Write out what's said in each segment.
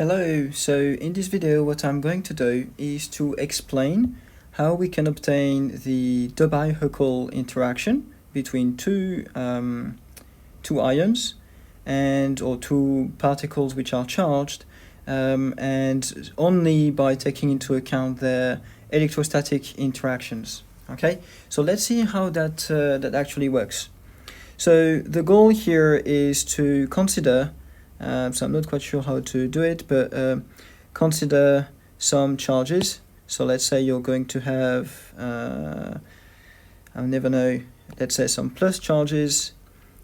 Hello, so in this video what I'm going to do is to explain how we can obtain the Debye-Huckel interaction between two ions or two particles which are charged, and only by taking into account their electrostatic interactions. Okay, so let's see how that actually works. So the goal here is to consider so I'm not quite sure how to do it, but consider some charges. So let's say you're going to have, I'll never know, let's say some plus charges.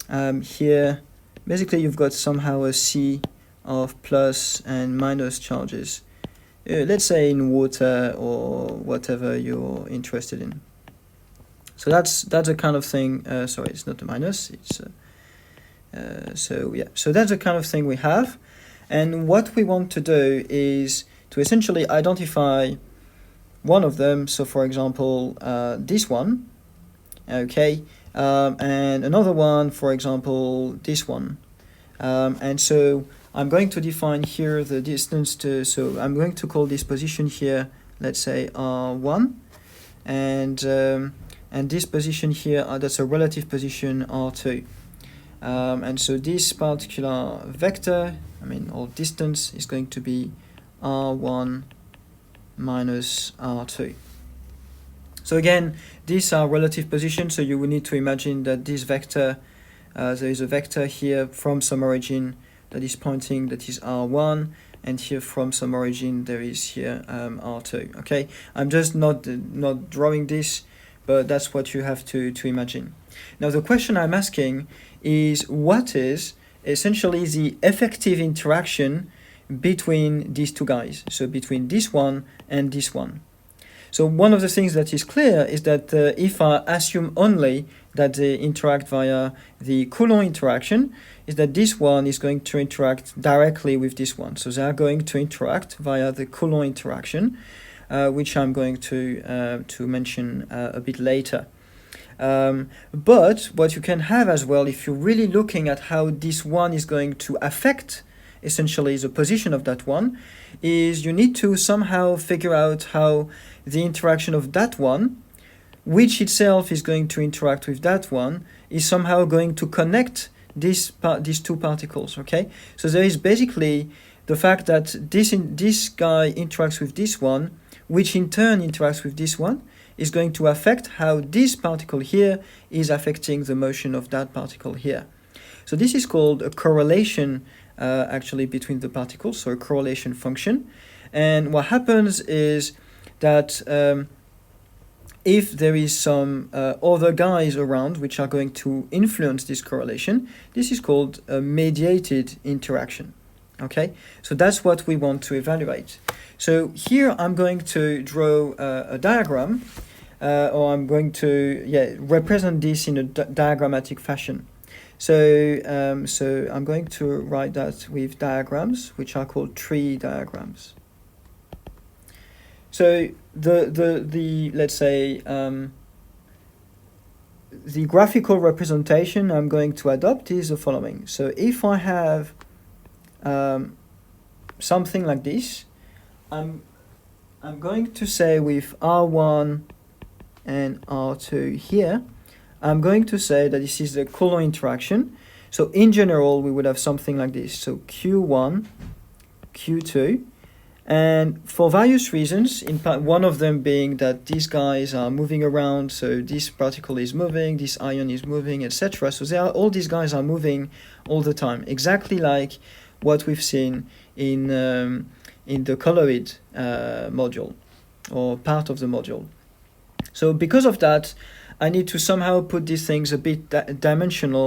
Here, basically you've got somehow a sea of plus and minus charges. Let's say in water or whatever you're interested in. So that's a kind of thing, sorry, it's not a minus, it's so that's the kind of thing we have, and what we want to do is to essentially identify one of them. So for example, this one, okay, and another one, for example, this one, and so I'm going to define here the distance to, so I'm going to call this position here, let's say R1, and this position here, that's a relative position R2. And so this particular vector, or distance, is going to be R1 minus R2. So again, these are relative positions, so you will need to imagine that this vector, there is a vector here from some origin that is pointing, that is R1, and here from some origin there is here R2. Okay, I'm just not drawing this, but that's what you have to imagine. Now the question I'm asking is, what is essentially the effective interaction between these two guys, so between this one and this one. So one of the things that is clear is that if I assume only that they interact via the Coulomb interaction, is that this one is going to interact directly with this one. So they are going to interact via the Coulomb interaction, which I'm going to mention a bit later. But what you can have as well, if you're really looking at how this one is going to affect essentially the position of that one, is you need to somehow figure out how the interaction of that one, which itself is going to interact with that one, is somehow going to connect these two particles. Okay, so there is basically the fact that this guy interacts with this one, which in turn interacts with this one, is going to affect how this particle here is affecting the motion of that particle here. So this is called a correlation actually between the particles, so a correlation function. And what happens is that if there is some other guys around which are going to influence this correlation, this is called a mediated interaction. Okay, so that's what we want to evaluate. So here I'm going to draw a diagram, or I'm going to represent this in a diagrammatic fashion. So I'm going to write that with diagrams, which are called tree diagrams. So the let's say the graphical representation I'm going to adopt is the following. So if I have something like this, I'm going to say with R1 and R2 here, I'm going to say that this is the Coulomb interaction. So in general, we would have something like this. So Q1, Q2, and for various reasons, in part, one of them being that these guys are moving around, so this particle is moving, this ion is moving, etc. So all these guys are moving all the time, exactly like what we've seen in the colloid module, or part of the module. So because of that, I need to somehow put these things a bit dimensionless.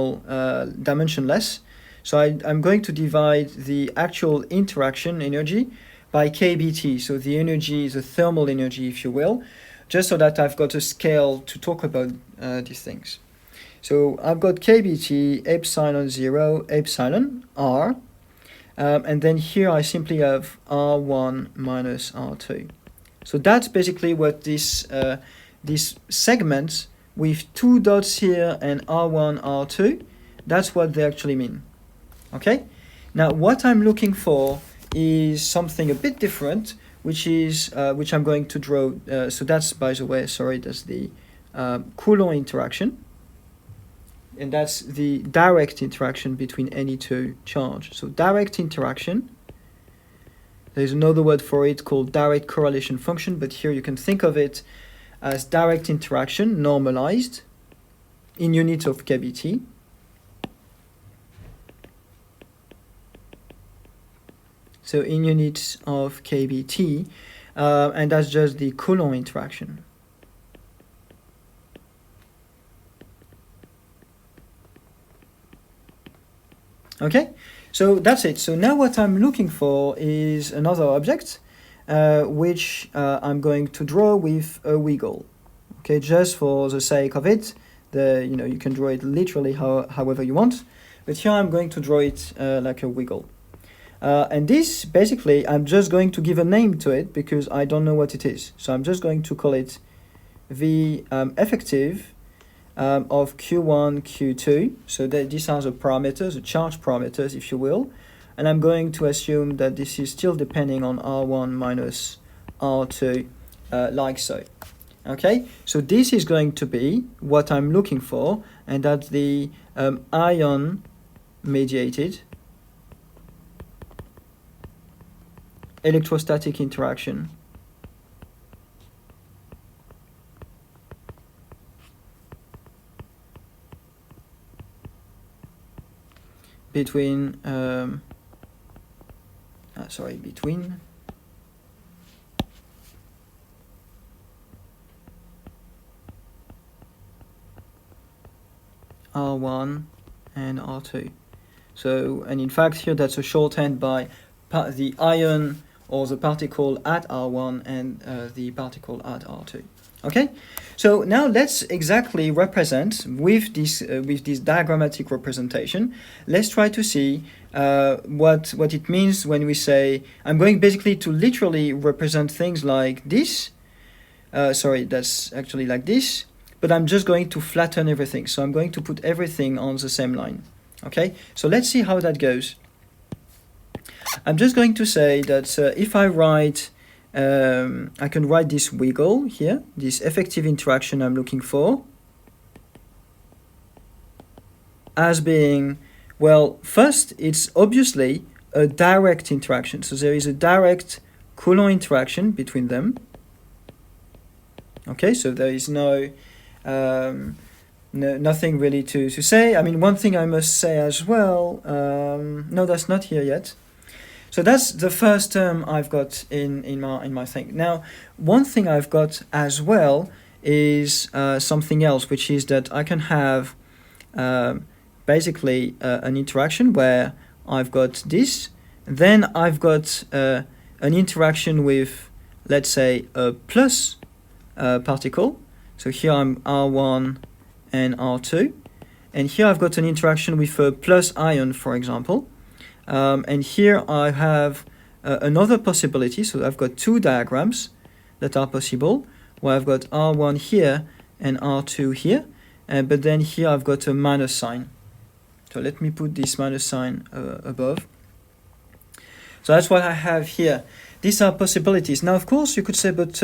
So I'm going to divide the actual interaction energy by kBT, so the energy, the thermal energy, if you will, just so that I've got a scale to talk about these things. So I've got kBT, epsilon 0, epsilon R, and then here I simply have R1 minus R2. So that's basically what this segment with two dots here and R1, R2, that's what they actually mean. Okay? Now what I'm looking for is something a bit different, which I'm going to draw. So that's, by the way, sorry, that's the Coulomb interaction. And that's the direct interaction between any two charge. So direct interaction, there's another word for it called direct correlation function, but here you can think of it as direct interaction normalized in units of kBt. So in units of kBt, and that's just the Coulomb interaction. Okay, so that's it. So now what I'm looking for is another object, which I'm going to draw with a wiggle. Okay, just for the sake of it, you can draw it literally however you want, but here I'm going to draw it like a wiggle. And this, basically, I'm just going to give a name to it because I don't know what it is. So I'm just going to call it the effective of Q1, Q2. So these are the parameters, the charge parameters, if you will. And I'm going to assume that this is still depending on R1 minus R2, like so. Okay, so this is going to be what I'm looking for, and that's the ion-mediated electrostatic interaction between between R1 and R2. So, and in fact here that's a shorthand by the ion or the particle at R1 and the particle at R2. Okay, so now let's exactly represent with this diagrammatic representation. Let's try to see what it means when we say I'm going basically to literally represent things like this. That's actually like this, but I'm just going to flatten everything. So I'm going to put everything on the same line. Okay, so let's see how that goes. I'm just going to say that if I write, I can write this wiggle here, this effective interaction I'm looking for, as being, well, first, it's obviously a direct interaction. So there is a direct Coulomb interaction between them. Okay, so there is nothing really to say. I mean, one thing I must say as well, no, that's not here yet. So that's the first term I've got in my thing. Now, one thing I've got as well is something else, which is that I can have basically an interaction where I've got this, then I've got an interaction with, let's say, a plus particle. So here I'm R1 and R2, and here I've got an interaction with a plus ion, for example. And here I have another possibility, so I've got two diagrams that are possible, where I've got R1 here and R2 here, but then here I've got a minus sign. So let me put this minus sign above. So that's what I have here. These are possibilities. Now, of course, you could say, but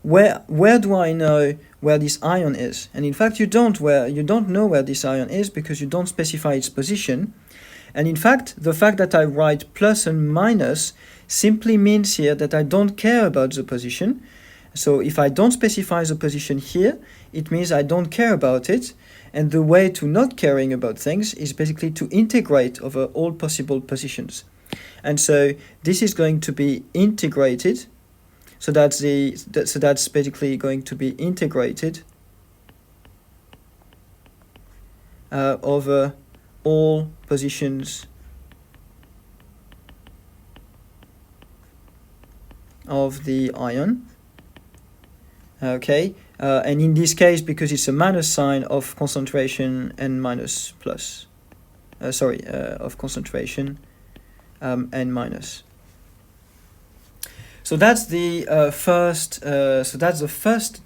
where do I know where this ion is? And in fact, you don't know where this ion is because you don't specify its position. And in fact, the fact that I write plus and minus simply means here that I don't care about the position. So if I don't specify the position here, it means I don't care about it. And the way to not caring about things is basically to integrate over all possible positions. And so this is going to be integrated. So that's basically going to be integrated over all positions of the ion. Okay, and in this case, because it's a minus sign of concentration and minus plus, of concentration and minus. So that's the first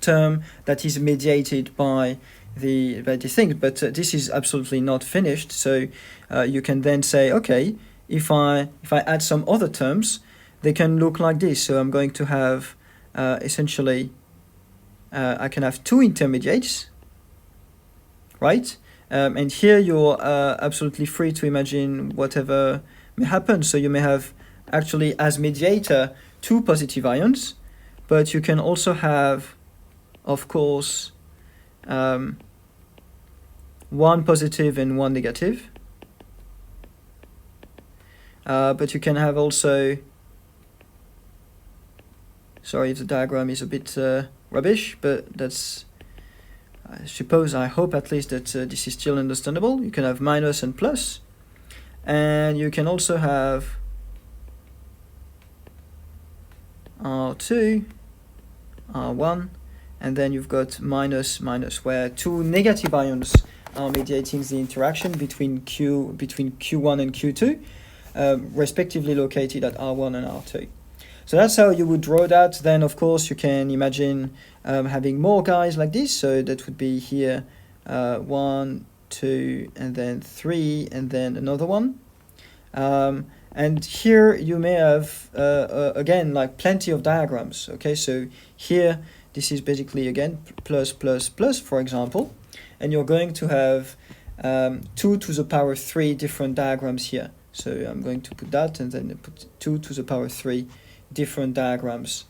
term that is mediated by the thing, but this is absolutely not finished. So you can then say, okay, if I add some other terms, they can look like this. So I'm going to have essentially I can have two intermediates, right? And here you're absolutely free to imagine whatever may happen. So you may have actually as mediator two positive ions, but you can also have, of course, one positive and one negative. But you can have also, sorry if the diagram is a bit rubbish, but that's, I hope at least that this is still understandable. You can have minus and plus, and you can also have R2, R1, and then you've got minus, where two negative ions are mediating the interaction between Q1 and Q2, respectively located at R1 and R2. So that's how you would draw that. Then, of course, you can imagine having more guys like this. So that would be here 1, 2, and then 3, and then another one. And here you may have, again, like plenty of diagrams. Okay, so here, this is basically, again, plus, for example. And you're going to have 2 to the power 3 different diagrams here. So I'm going to put that and then put 2 to the power 3 different diagrams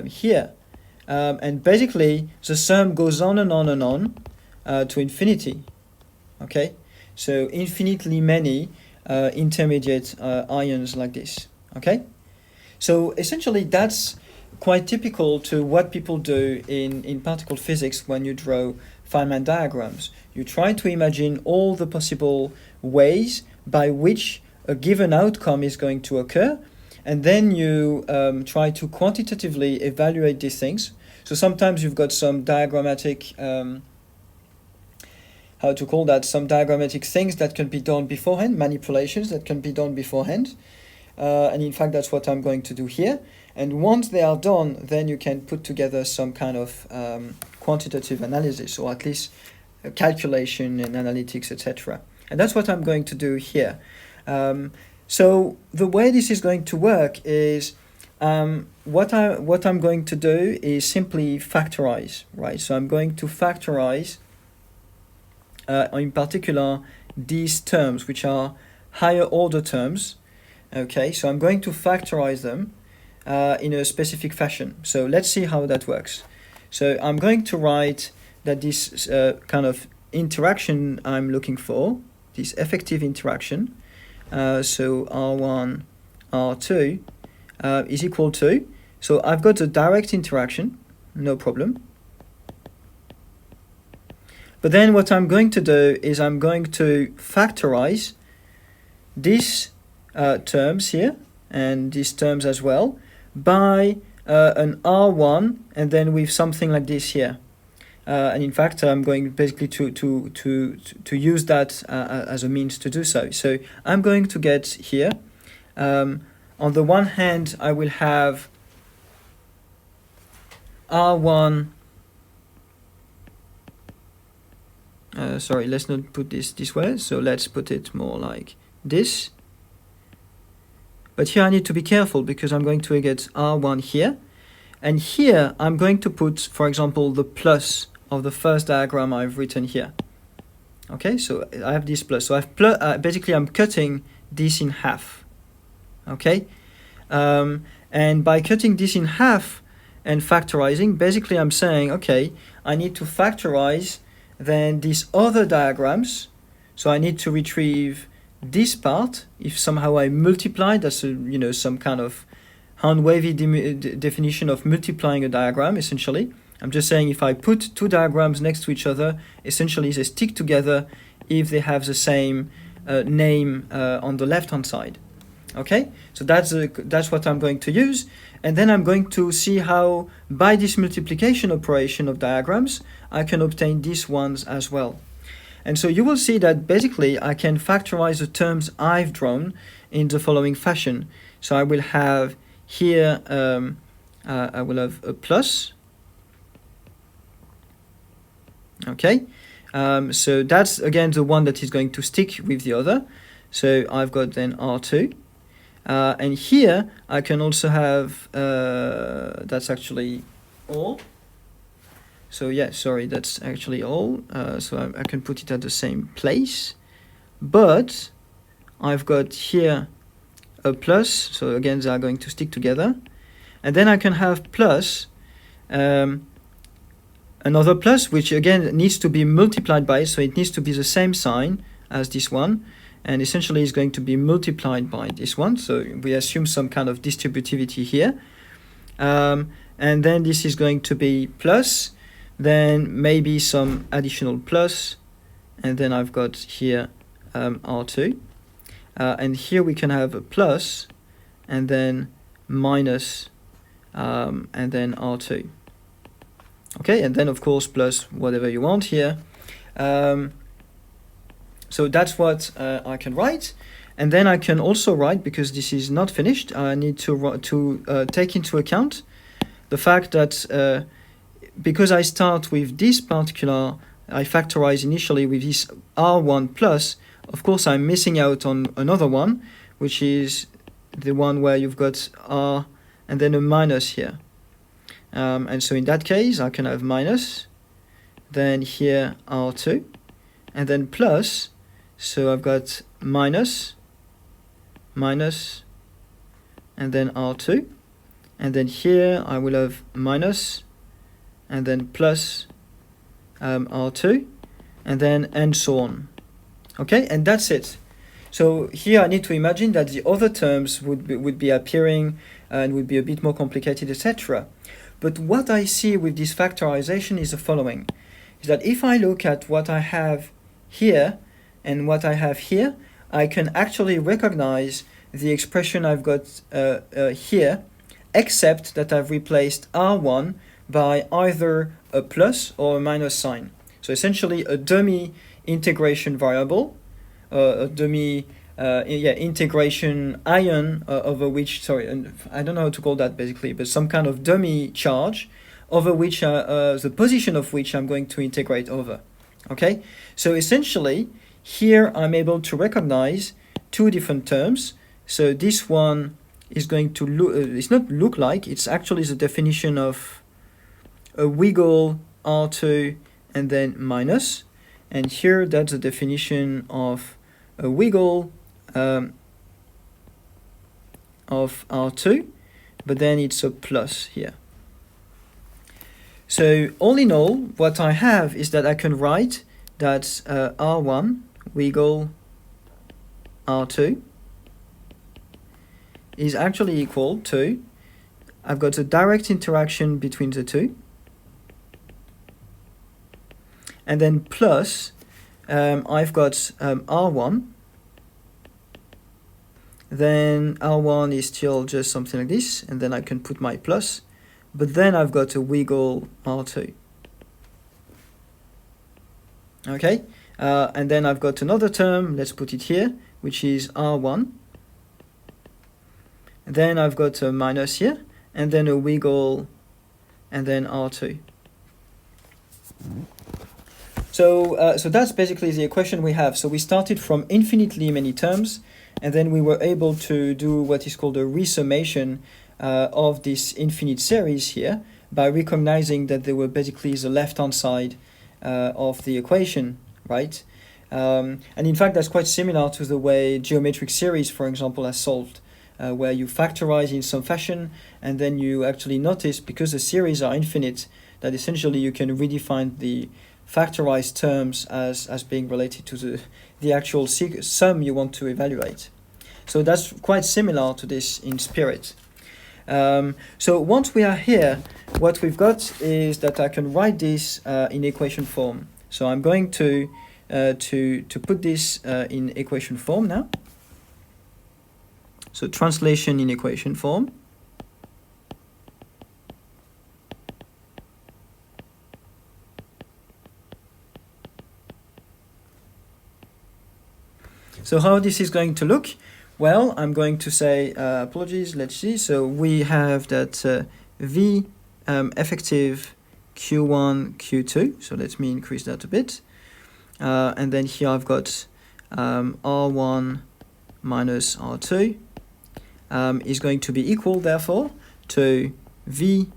here. And basically, the sum goes on and on and on to infinity. Okay, so infinitely many intermediate ions like this. Okay, so essentially that's quite typical to what people do in particle physics when you draw Feynman diagrams. You try to imagine all the possible ways by which a given outcome is going to occur, and then you try to quantitatively evaluate these things. So sometimes you've got some diagrammatic, some diagrammatic things that can be done beforehand, manipulations that can be done beforehand. And in fact, that's what I'm going to do here. And once they are done, then you can put together some kind of quantitative analysis, or at least calculation and analytics, etc. And that's what I'm going to do here. So the way this is going to work is what I'm going to do is simply factorize, right? So I'm going to factorize in particular these terms, which are higher order terms. Okay, so I'm going to factorize them in a specific fashion. So let's see how that works. So I'm going to write that this kind of interaction I'm looking for, this effective interaction, so R1, R2 is equal to, so I've got a direct interaction, no problem. But then what I'm going to do is I'm going to factorize these terms here, and these terms as well, by an R1, and then with something like this here. And in fact, I'm going basically to use that as a means to do so. So I'm going to get here, on the one hand, I will have R1, sorry, let's not put this way, so let's put it more like this. But here I need to be careful because I'm going to get R1 here. And here I'm going to put, for example, the plus of the first diagram I've written here. Okay, so I have this plus. So basically I'm cutting this in half. Okay, and by cutting this in half and factorizing, basically I'm saying, okay, I need to factorize then these other diagrams. So I need to retrieve this part. If somehow I multiply, that's some kind of hand-wavy definition of multiplying a diagram, essentially. I'm just saying if I put two diagrams next to each other, essentially they stick together if they have the same name on the left-hand side. Okay, so that's what I'm going to use. And then I'm going to see how, by this multiplication operation of diagrams, I can obtain these ones as well. And so you will see that basically I can factorize the terms I've drawn in the following fashion. So I will have here, I will have a plus. Okay, So that's again the one that is going to stick with the other. So I've got then R2. And here I can also have, that's actually all. So yeah, sorry, that's actually all. So I can put it at the same place. But I've got here a plus, so again they are going to stick together. And then I can have plus, another plus, which again needs to be multiplied by, so it needs to be the same sign as this one, and essentially is going to be multiplied by this one, so we assume some kind of distributivity here. And then this is going to be plus, then maybe some additional plus, and then I've got here R2. And here we can have a plus, and then minus, and then R2. Okay, and then of course plus whatever you want here. So that's what I can write. And then I can also write, because this is not finished, I need to take into account the fact that because I start with this particular, I factorize initially with this R1 plus, of course I'm missing out on another one, which is the one where you've got R and then a minus here. And so in that case, I can have minus, then here R2, and then plus, so I've got minus, minus, and then R2, and then here I will have minus, and then plus R2, and so on. Okay, and that's it. So here I need to imagine that the other terms would be appearing and would be a bit more complicated, etc. But what I see with this factorization is the following, is that if I look at what I have here and what I have here, I can actually recognize the expression I've got here, except that I've replaced R1 by either a plus or a minus sign. So essentially a dummy integration variable, a dummy integration ion over which, sorry, I don't know how to call that basically, but some kind of dummy charge over which, the position of which I'm going to integrate over. Okay, so essentially here I'm able to recognize two different terms. So this one is going to look, it's not look like, it's actually the definition of a wiggle R2 and then minus. And here that's the definition of a wiggle of R2, but then it's a plus here. So all in all, what I have is that I can write that R1 wiggle R2 is actually equal to, I've got a direct interaction between the two, and then plus, I've got R1, then R1 is still just something like this, and then I can put my plus, but then I've got a wiggle R2. Okay, and then I've got another term, let's put it here, which is R1. Then I've got a minus here, and then a wiggle, and then R2. So that's basically the equation we have. So we started from infinitely many terms, and then we were able to do what is called a resummation of this infinite series here by recognizing that they were basically the left-hand side of the equation, right? And in fact, that's quite similar to the way geometric series, for example, are solved, where you factorize in some fashion, and then you actually notice, because the series are infinite, that essentially you can redefine the factorized terms as being related to the actual sum you want to evaluate. So that's quite similar to this in spirit. So once we are here, what we've got is that I can write this in equation form. So I'm going to put this in equation form now. So translation in equation form. So how this is going to look? Well, I'm going to say, apologies, let's see. So we have that V effective Q1, Q2. So let me increase that a bit. and then here I've got R1 minus R2 is going to be equal, therefore, to V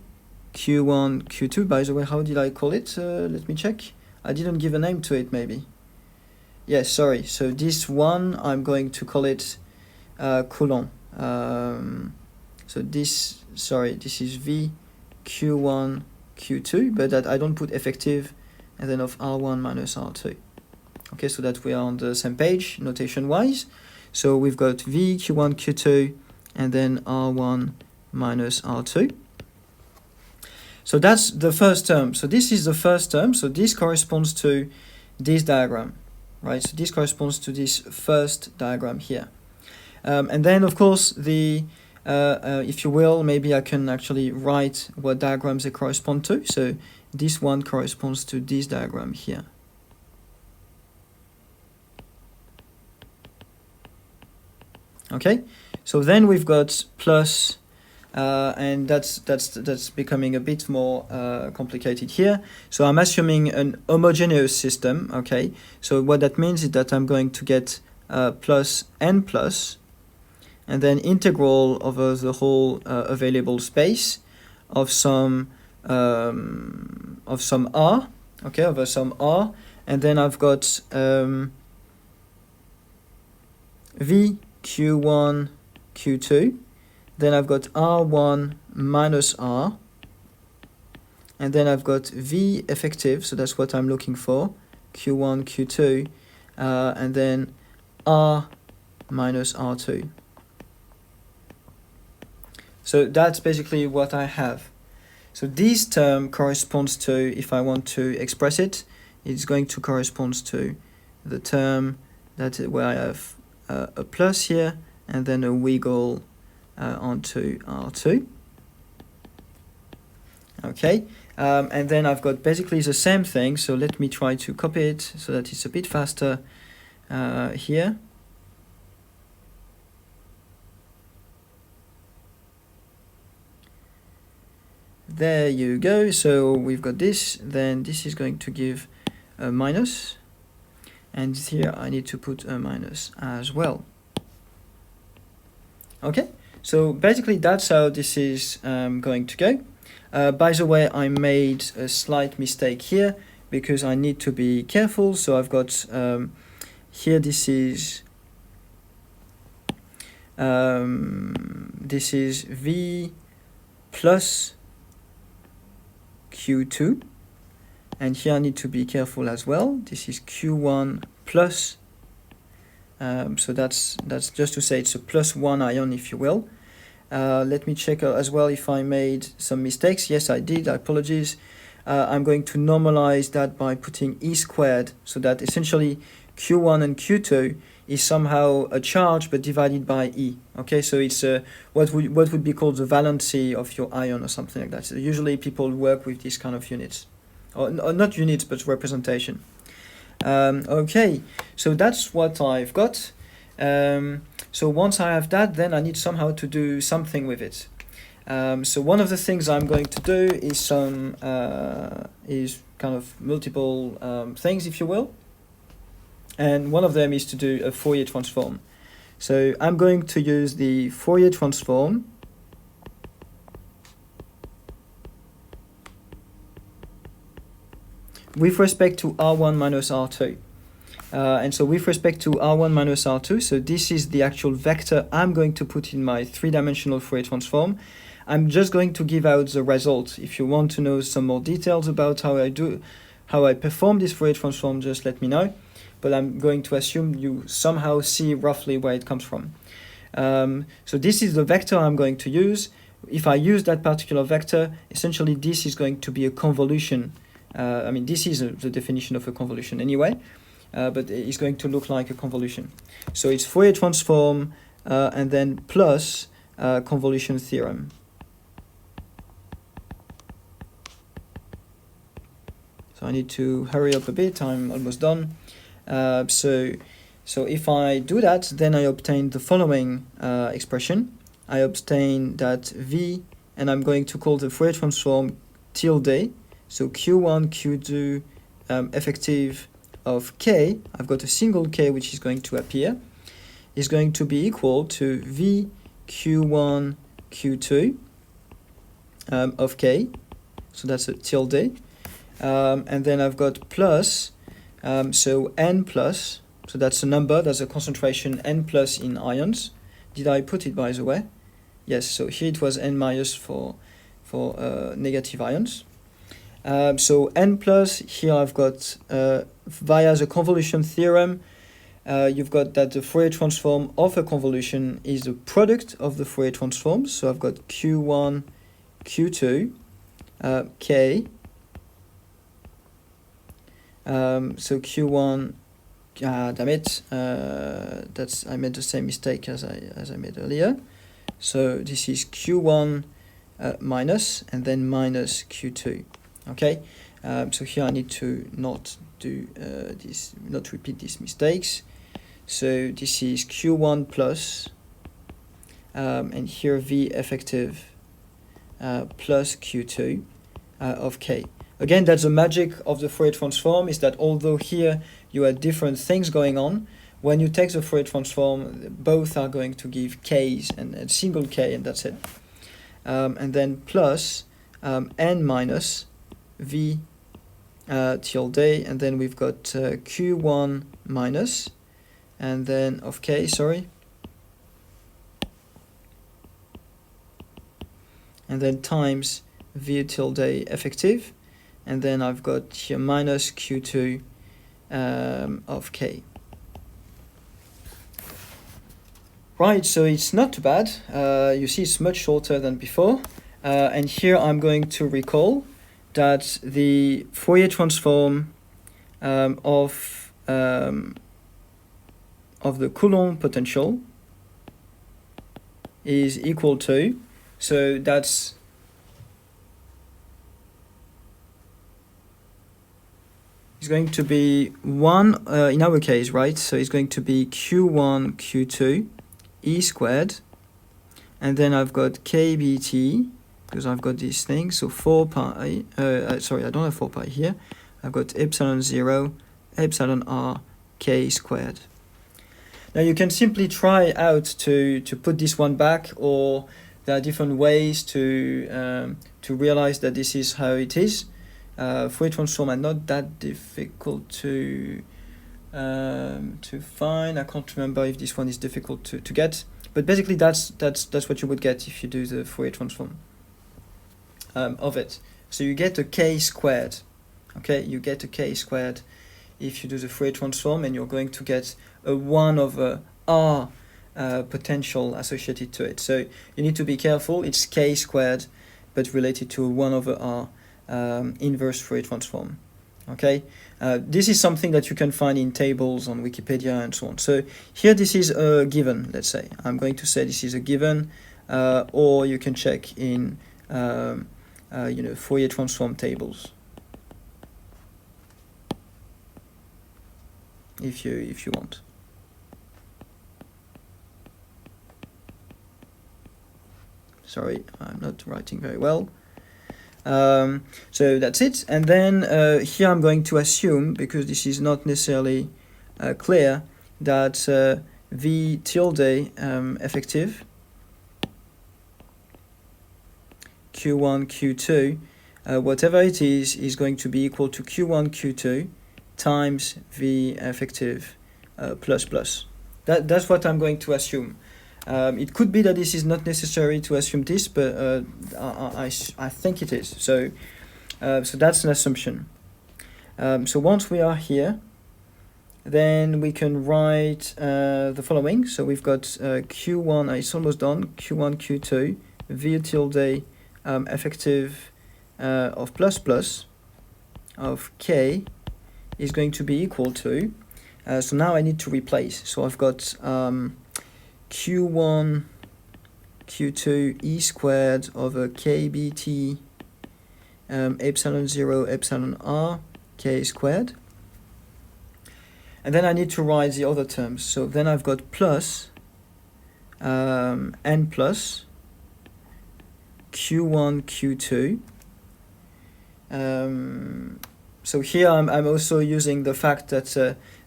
Q1, Q2. By the way, how did I call it? Let me check. I didn't give a name to it, maybe. Yes, sorry. So this one, I'm going to call it Coulomb. So this, sorry, this is V Q1, Q2, but that I don't put effective, and then of R1 minus R2. Okay, so that we are on the same page, notation-wise. So we've got V Q1, Q2, and then R1 minus R2. So that's the first term. So this is the first term. So this corresponds to this diagram, right? So this corresponds to this first diagram here. And then, of course, the if you will, maybe I can actually write what diagrams they correspond to. So this one corresponds to this diagram here. Okay, so then we've got plus, and that's becoming a bit more complicated here. So I'm assuming an homogeneous system. Okay, so what that means is that I'm going to get plus n plus, and then integral over the whole available space of some r. Okay, over some r, and then I've got v Q1, Q2, then I've got R1 minus R, and then I've got V effective, so that's what I'm looking for, Q1, Q2, and then R minus R2. So that's basically what I have. So this term corresponds to, if I want to express it, it's going to correspond to the term that where I have a plus here, and then a wiggle onto R2. Okay, and then I've got basically the same thing, so let me try to copy it so that it's a bit faster here. There you go, so we've got this, then this is going to give a minus, and here I need to put a minus as well. Okay, so basically that's how this is going to go. By the way, I made a slight mistake here because I need to be careful. So I've got here, this is V plus Q2, and here I need to be careful as well. This is Q1 plus, so that's just to say it's a plus one ion, if you will. Let me check as well if I made some mistakes. Yes, I did. Apologies. I'm going to normalize that by putting E squared, so that essentially Q1 and Q2 is somehow a charge but divided by E. Okay, so it's what would be called the valency of your ion or something like that. So usually people work with these kind of units, or not units but representation. Okay, so that's what I've got. So once I have that, then I need somehow to do something with it. So one of the things I'm going to do is some is kind of multiple things, if you will. And one of them is to do a Fourier transform. So I'm going to use the Fourier transform with respect to R1 minus R2. And so with respect to R1 minus R2, so this is the actual vector I'm going to put in my three-dimensional Fourier transform. I'm just going to give out the result. If you want to know some more details about how I perform this Fourier transform, just let me know. But I'm going to assume you somehow see roughly where it comes from. So this is the vector I'm going to use. If I use that particular vector, essentially this is going to be a convolution. I mean, this is the definition of a convolution anyway, but it's going to look like a convolution. So it's Fourier transform and then plus convolution theorem. So I need to hurry up a bit, I'm almost done. So if I do that, then I obtain the following expression. I obtain that V, and I'm going to call the Fourier transform tilde, so Q1, Q2 effective of k, I've got a single k which is going to appear, is going to be equal to v q1 q2 of k, so that's a tilde, and then I've got plus, so n plus, so that's a number, that's a concentration n plus in ions. Did I put it, by the way? Yes, so here it was n minus for negative ions. So n plus, here I've got, via the convolution theorem, you've got that the Fourier transform of a convolution is the product of the Fourier transforms. So I've got q1, q2, k. So q1, damn it, I made the same mistake as I made earlier. So this is q1 minus, and then minus q2. Okay, so here I need to not repeat these mistakes. So this is q1 plus, and here v effective plus q2 of k. Again, that's the magic of the Fourier transform, is that although here you have different things going on, when you take the Fourier transform, both are going to give k's and a single k, and that's it. And then plus n minus v tilde, and then we've got q1 minus, and then of k, and then times v tilde effective, and then I've got here minus q2 of k. Right, so it's not too bad. You see it's much shorter than before. And here I'm going to recall that the Fourier transform of the Coulomb potential is equal to, so that's it's going to be 1 in our case, right? So it's going to be q1 q2 e squared, and then I've got kbt, because I've got this thing, so 4 pi, sorry, I don't have 4 pi here, I've got epsilon 0, epsilon r, k squared. Now you can simply try out to put this one back, or there are different ways to realize that this is how it is. Fourier transform are not that difficult to find. I can't remember if this one is difficult to get, but basically that's what you would get if you do the Fourier transform of it. So you get a k squared. Okay, you get a k squared if you do the Fourier transform, and you're going to get a 1 over r potential associated to it. So you need to be careful. It's k squared, but related to a 1 over r inverse Fourier transform. Okay, this is something that you can find in tables on Wikipedia and so on. So here this is a given, let's say. I'm going to say this is a given, or you can check in Fourier transform tables if you want. Sorry, I'm not writing very well. So that's it, and then here I'm going to assume, because this is not necessarily clear, that v tilde effective q1 q2 whatever it is going to be equal to q1 q2 times v effective plus plus. That's what I'm going to assume. It could be that this is not necessary to assume this, but I think it is. So that's an assumption. So once we are here, then we can write the following. So we've got q1, it's almost done, q1, q2, v tilde effective of plus plus of k is going to be equal to, so now I need to replace. So I've got q1 q2 e squared over kbt epsilon 0 epsilon r k squared, and then I need to write the other terms. So then I've got plus n plus q1 q2 So here I'm also using the fact that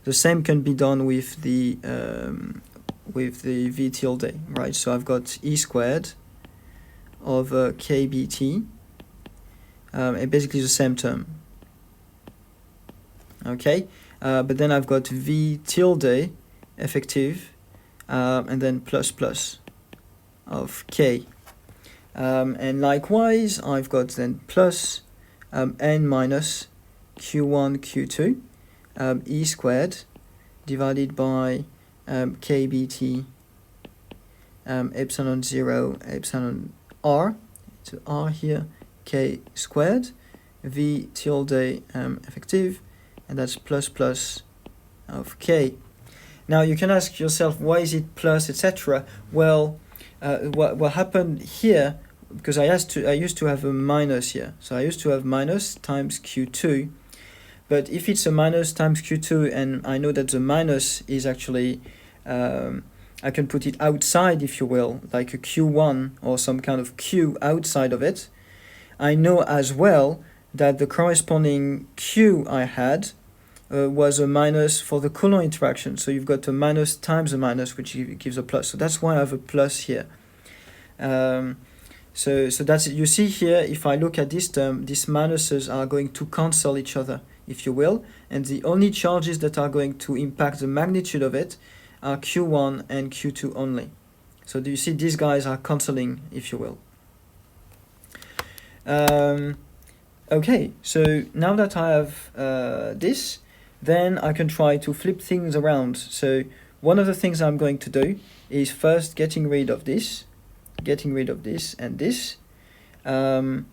the same can be done with the v tilde, right? So I've got e squared over kbt, and basically the same term. Okay, but then I've got v tilde effective, and then plus of k. And likewise, I've got then plus n minus q1, q2, e squared divided by kbt epsilon 0, epsilon r, so r here, k squared, v tilde effective, and that's plus of k. Now you can ask yourself, why is it plus, etc.? Well, what happened here, because I used to have a minus here, so I used to have minus times q2, but if it's a minus times q2 and I know that the minus is actually, I can put it outside, if you will, like a q1 or some kind of q outside of it, I know as well that the corresponding q I had was a minus for the Coulomb interaction. So you've got a minus times a minus, which gives a plus. So that's why I have a plus here. So that's, you see here, if I look at this term, these minuses are going to cancel each other, if you will. And the only charges that are going to impact the magnitude of it are Q1 and Q2 only. So do you see these guys are cancelling, if you will. Okay, so now that I have this, then I can try to flip things around. So one of the things I'm going to do is first getting rid of this and this, and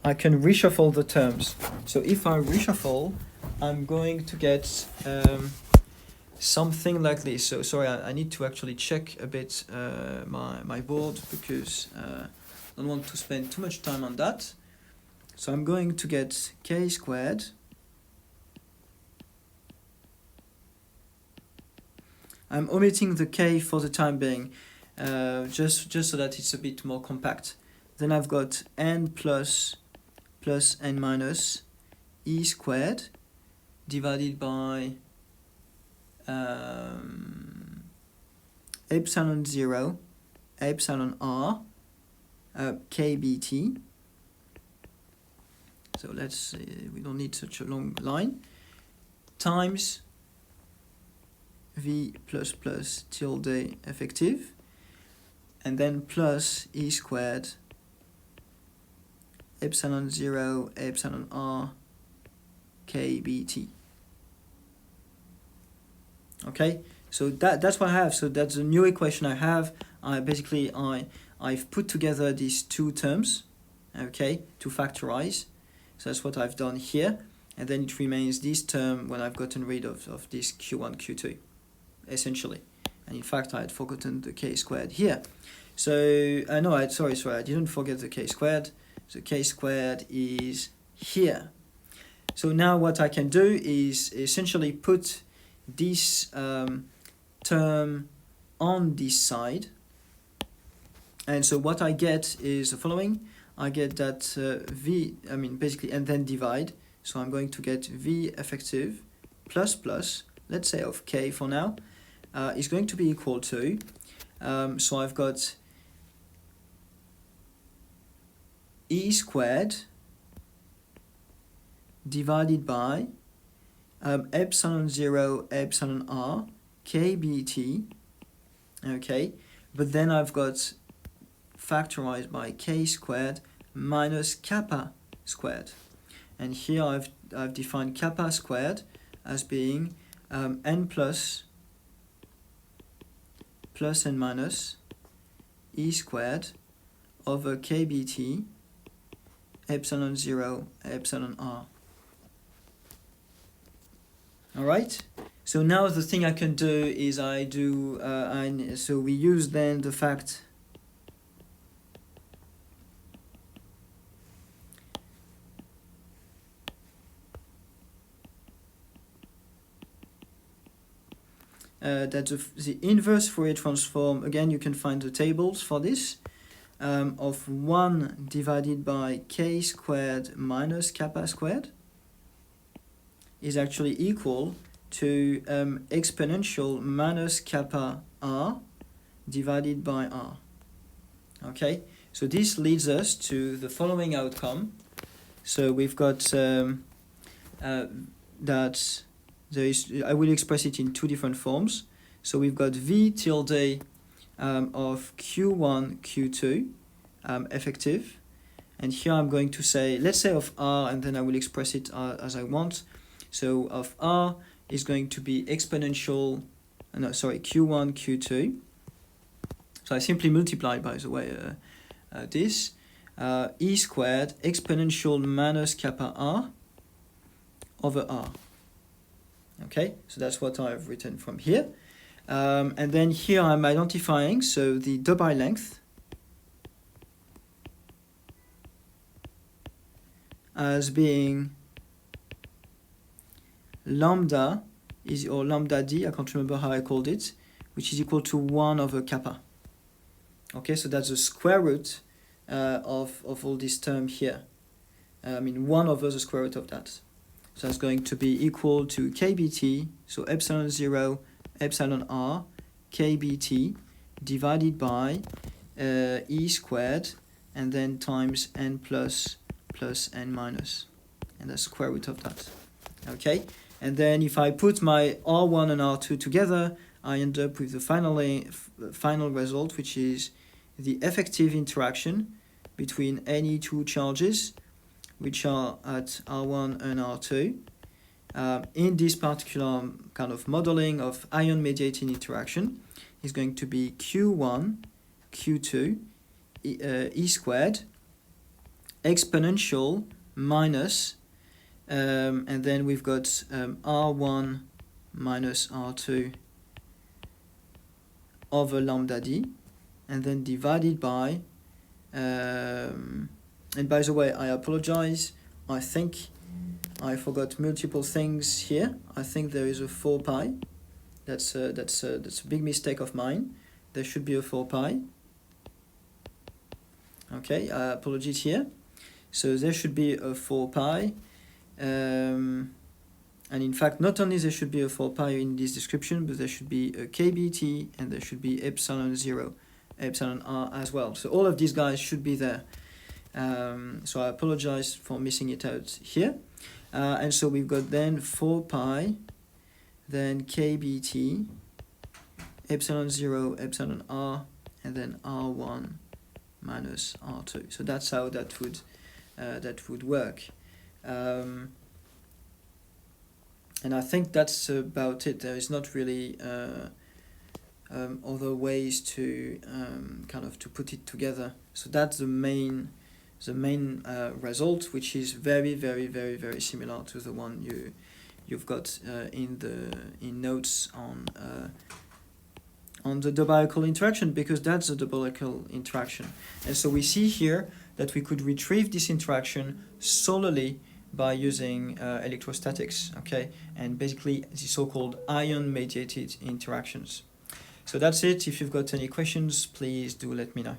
I can reshuffle the terms. So if I reshuffle, I'm going to get something like this. So sorry, I need to actually check a bit my board, because I don't want to spend too much time on that. So I'm going to get k squared I'm omitting the k for the time being, just so that it's a bit more compact. Then I've got n plus n minus e squared divided by epsilon 0, epsilon r, kbt. So let's see, we don't need such a long line, times v plus tilde effective, and then plus e squared epsilon 0 epsilon r kbt. Okay, so that's what I have. So that's the new equation I have. I've put together these two terms, okay, to factorize. So that's what I've done here, and then it remains this term when I've gotten rid of this q1, q2, essentially. And in fact, I had forgotten the k squared here. So no, sorry, I didn't forget the k squared. So k squared is here. So now what I can do is essentially put this term on this side. And so what I get is the following. I get that basically, and then divide. So I'm going to get v effective plus, let's say of k for now, is going to be equal to, so I've got e squared divided by epsilon 0 epsilon r kbt, okay, but then I've got factorized by k squared minus kappa squared, and here I've defined kappa squared as being n plus n minus e squared over kbt epsilon 0 epsilon r. All right, so now the thing I can do is so we use then the fact that the inverse Fourier transform, again you can find the tables for this, of 1 divided by k squared minus kappa squared, is actually equal to exponential minus kappa r divided by r. Okay, so this leads us to the following outcome. So we've got that there is, I will express it in two different forms. So we've got V tilde of Q1, Q2 effective. And here I'm going to say, let's say of R, and then I will express it as I want. So of R is going to be exponential, Q1, Q2. So I simply multiply, by the way, this. E squared exponential minus kappa R over R. Okay, so that's what I've written from here. And then here I'm identifying, so the Debye length as being lambda or lambda d, I can't remember how I called it, which is equal to 1 over kappa. Okay, so that's the square root of all this term here. 1 over the square root of that. So that's going to be equal to kBt, so epsilon 0, epsilon r, kBt, divided by e squared, and then times n plus n minus. And the square root of that. Okay, and then if I put my R1 and R2 together, I end up with the final result, which is the effective interaction between any two charges, which are at R1 and R2, in this particular kind of modeling of ion-mediated interaction, is going to be Q1, Q2, E squared, exponential minus, and then we've got R1 minus R2 over lambda d, and then divided by, and by the way, I apologize, I think I forgot multiple things here. I think there is a 4 pi. That's a big mistake of mine. There should be a 4 pi. Okay, apologies here. So there should be a 4 pi. And in fact, not only there should be a 4 pi in this description, but there should be a kBt and there should be epsilon 0, epsilon r as well. So all of these guys should be there. So I apologize for missing it out here. And so we've got then 4 pi, then kBt, epsilon 0, epsilon r, and then r1 minus r2. So that's how that would work. And I think that's about it. There is not really other ways to kind of to put it together. So that's the main result, which is very, very, very, very similar to the one you've got in notes on the Debye-Huckel interaction, because that's the Debye-Huckel interaction. And so we see here that we could retrieve this interaction solely by using electrostatics, okay, and basically the so-called ion-mediated interactions. So that's it. If you've got any questions, please do let me know.